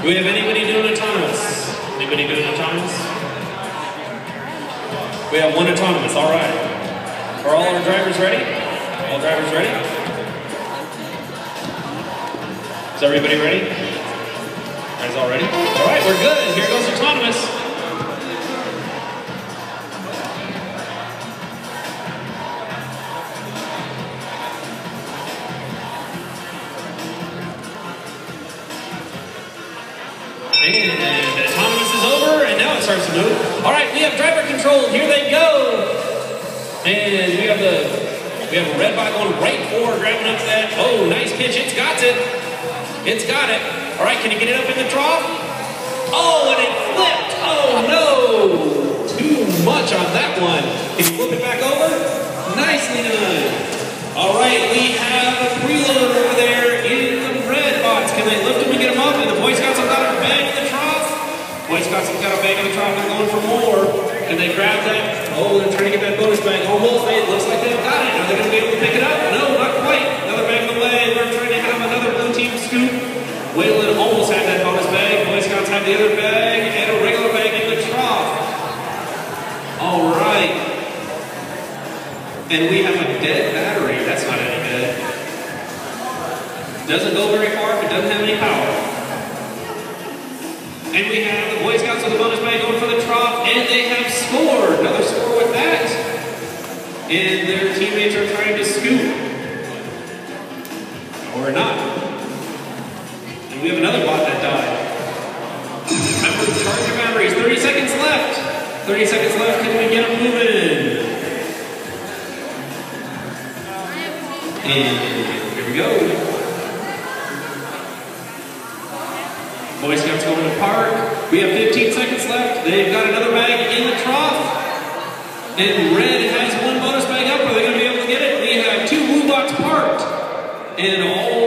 Do we have anybody doing autonomous? Anybody doing autonomous? We have one autonomous, all right. Are all our drivers ready? All drivers ready? Is everybody ready? Guys all ready? All right, we're good. Here goes autonomous. And autonomous is over, and now it starts to move. All right, we have driver control. Here they go. And we have a red bike going right forward, grabbing up that. Oh, nice pitch. It's got it. It's got it. All right, can you get it up in the trough? Oh, and it flipped. Oh, no. Too much on that one. Can you flip it back over? Nicely done. All right, we have a preload over there in the red box. Can they lift them and get them up? And the Boy Scouts have got a bag in the trough. Boy Scouts have got a bag in the trough. They're going for more. Can they grab that? Oh, they're trying to get that bonus bag. Almost. It looks like they've got it. Are they going to be able to pick it up? No, not quite. Another bag in the way. We're trying to have another blue team scoop. Wayland almost had that bonus bag. Boy Scouts have the other bag and a regular bag in the trough. All right. And we have a dead battery. That's not any good. Doesn't go very far if it doesn't have any power. And we have the Boy Scouts with the bonus bag going for the trough, and they have scored. Another score with that. And their teammates are trying to scoop. Or not. And we have another bot that died. Remember to charge your batteries. 30 seconds left. 30 seconds left. Can we get them moving? And here we go. Boy Scouts going to park. We have 15 seconds left. They've got another bag in the trough. And red has one bonus bag up. Are they going to be able to get it? We have two Woo Bots parked. And all